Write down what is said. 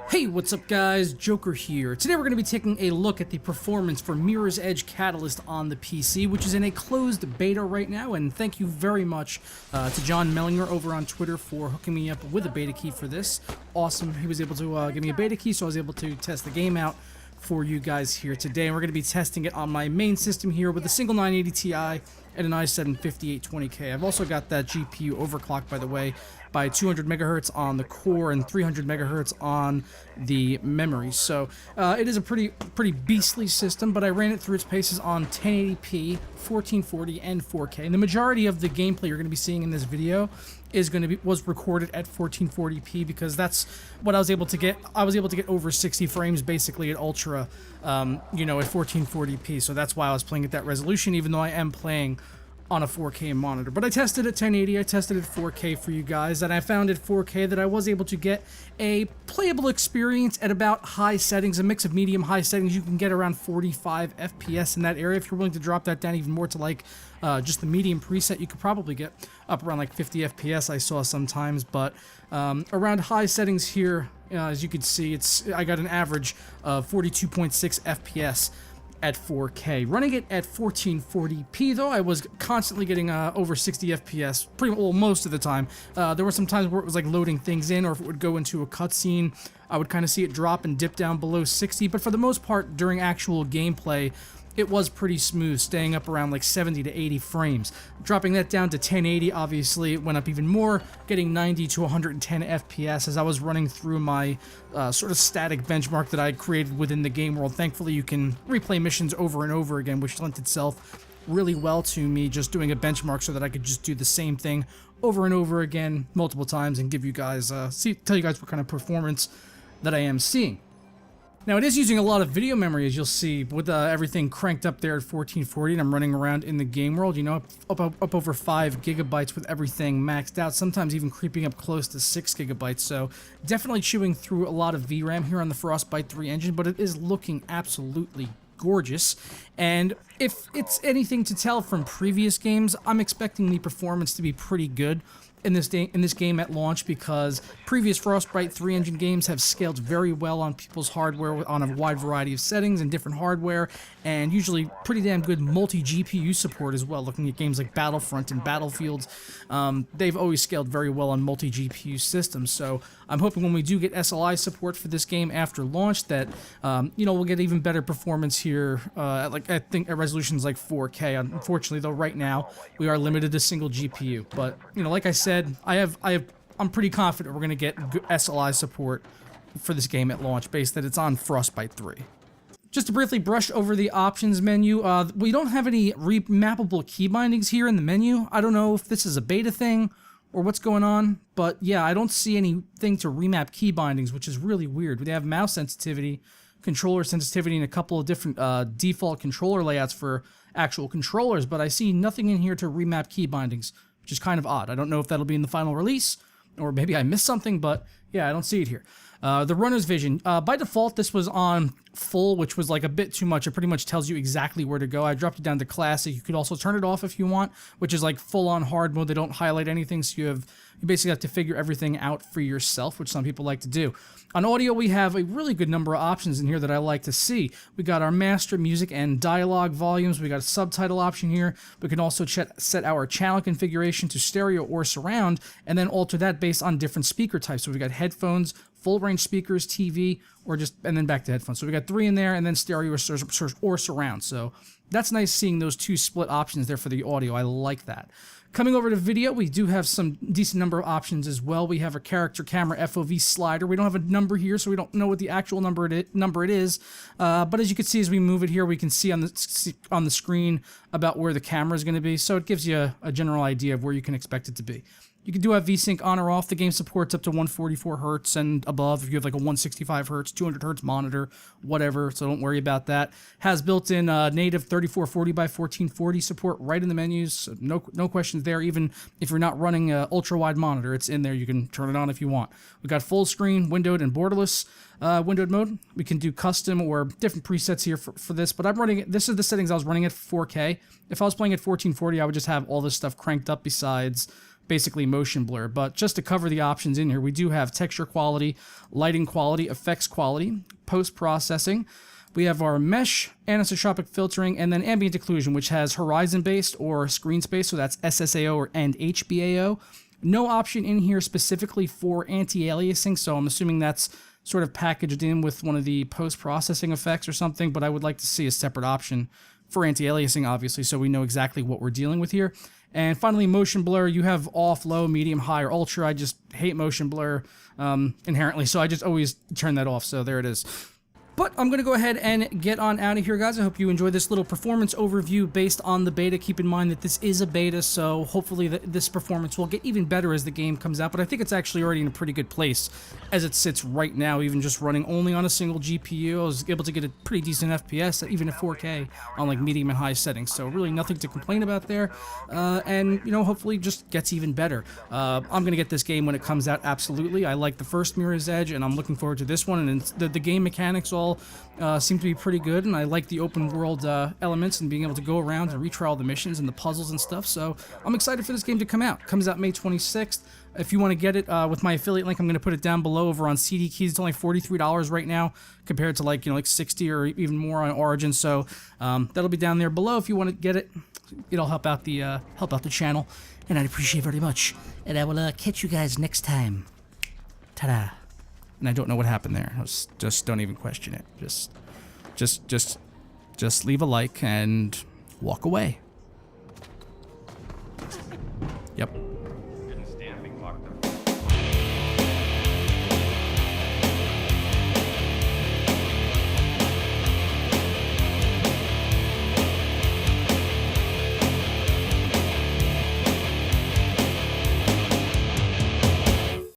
Hey, what's up guys? Joker here. Today we're going to be taking a look at the performance for Mirror's Edge Catalyst on the PC, which is in a closed beta right now, and thank you very much to John Mellinger over on Twitter for hooking me up with a beta key for this. Awesome. He was able to give me a beta key, so I was able to test the game out for you guys here today, and we're going to be testing it on my main system here with a single 980 Ti and an i7 5820K. I've also got that GPU overclocked, by the way, by 200 megahertz on the core and 300 megahertz on the memory. So it is a pretty beastly system, but I ran it through its paces on 1080p, 1440, and 4K. And the majority of the gameplay you're going to be seeing in this video was recorded at 1440p because that's what I was able to get. I was able to get over 60 frames basically at ultra, at 1440p. So that's why I was playing at that resolution, even though I am playing on a 4K monitor. But I tested at 1080, I tested at 4K for you guys, and I found at 4K that I was able to get a playable experience at about high settings, a mix of medium high settings. You can get around 45 FPS in that area. If you're willing to drop that down even more to like just the medium preset, you could probably get up around like 50 FPS I saw sometimes, but around high settings here, as you can see, I got an average of 42.6 FPS at 4K. Running it at 1440p though, I was constantly getting over 60 FPS, most of the time. There were some times where it was like loading things in, or if it would go into a cutscene, I would kind of see it drop and dip down below 60, but for the most part, during actual gameplay, it was pretty smooth, staying up around like 70 to 80 frames. Dropping that down to 1080, obviously, it went up even more, getting 90 to 110 FPS as I was running through my sort of static benchmark that I created within the game world. Thankfully, you can replay missions over and over again, which lent itself really well to me just doing a benchmark so that I could just do the same thing over and over again multiple times and give you guys, tell you guys what kind of performance that I am seeing. Now, it is using a lot of video memory, as you'll see, with everything cranked up there at 1440, and I'm running around in the game world, up over 5 gigabytes with everything maxed out, sometimes even creeping up close to 6 gigabytes, so definitely chewing through a lot of VRAM here on the Frostbite 3 engine, but it is looking absolutely gorgeous. And if it's anything to tell from previous games, I'm expecting the performance to be pretty good in this game at launch, because previous Frostbite 3 engine games have scaled very well on people's hardware on a wide variety of settings and different hardware, and usually pretty damn good multi-GPU support as well. Looking at games like Battlefront and Battlefield, they've always scaled very well on multi-GPU systems, so I'm hoping when we do get SLI support for this game after launch that, we'll get even better performance here, I think at resolutions like 4K. Unfortunately, though, right now, we are limited to single GPU, but, like I said, I'm pretty confident we're going to get good SLI support for this game at launch, based that it's on Frostbite 3. Just to briefly brush over the options menu, we don't have any remappable key bindings here in the menu. I don't know if this is a beta thing or what's going on, but yeah, I don't see anything to remap key bindings, which is really weird. They have mouse sensitivity, controller sensitivity, and a couple of different default controller layouts for actual controllers, but I see nothing in here to remap key bindings, which is kind of odd. I don't know if that'll be in the final release, or maybe I missed something, but yeah, I don't see it here. The runner's vision. By default, this was on full, which was like a bit too much. It pretty much tells you exactly where to go. I dropped it down to classic. You could also turn it off if you want, which is like full-on hard mode. They don't highlight anything, so you basically have to figure everything out for yourself, which some people like to do. On audio, we have a really good number of options in here that I like to see. We got our master, music, and dialogue volumes. We got a subtitle option here. We can also set our channel configuration to stereo or surround, and then alter that based on different speaker types. So we got headphones, full range speakers, TV, and then back to headphones. So we got 3 in there, and then stereo or surround. So that's nice seeing those 2 split options there for the audio. I like that. Coming over to video, we do have some decent number of options as well. We have a character camera FOV slider. We don't have a number here, so we don't know what the actual number it is. But as you can see, as we move it here, we can see on the screen about where the camera is going to be. So it gives you a general idea of where you can expect it to be. You can do have VSync on or off. The game supports up to 144 Hz and above if you have like a 165 Hz, 200 Hz monitor, whatever, so don't worry about that. Has built-in native 3440 by 1440 support right in the menus, so no questions there. Even if you're not running an ultra-wide monitor, it's in there. You can turn it on if you want. We've got full screen, windowed, and borderless windowed mode. We can do custom or different presets here for this, but I'm running it. This is the settings I was running at 4K. If I was playing at 1440, I would just have all this stuff cranked up besides basically motion blur. But just to cover the options in here, we do have texture quality, lighting quality, effects quality, post-processing. We have our mesh, anisotropic filtering, and then ambient occlusion, which has horizon-based or screen space, so that's SSAO and HBAO. No option in here specifically for anti-aliasing, so I'm assuming that's sort of packaged in with one of the post-processing effects or something, but I would like to see a separate option for anti-aliasing, obviously, so we know exactly what we're dealing with here. And finally, motion blur. You have off, low, medium, high, or ultra. I just hate motion blur inherently, so I just always turn that off, so there it is. But I'm going to go ahead and get on out of here, guys. I hope you enjoyed this little performance overview based on the beta. Keep in mind that this is a beta, so hopefully this performance will get even better as the game comes out. But I think it's actually already in a pretty good place as it sits right now, even just running only on a single GPU. I was able to get a pretty decent FPS, even at 4K, on like medium and high settings. So really nothing to complain about there. And, you know, hopefully just gets even better. I'm going to get this game when it comes out, absolutely. I like the first Mirror's Edge, and I'm looking forward to this one. And the game mechanics all seem to be pretty good, and I like the open world elements and being able to go around and retry all the missions and the puzzles and stuff, so I'm excited for this game to come out. It comes out May 26th. If you want to get it with my affiliate link, I'm going to put it down below over on CD Keys. It's only $43 right now compared to like, you know, like 60 or even more on Origin, so that'll be down there below if you want to get it. It'll help out the channel, and I'd appreciate it very much. And I will catch you guys next time. Ta-da. And I don't know what happened there. Just don't even question it. Just leave a like and walk away. Yep.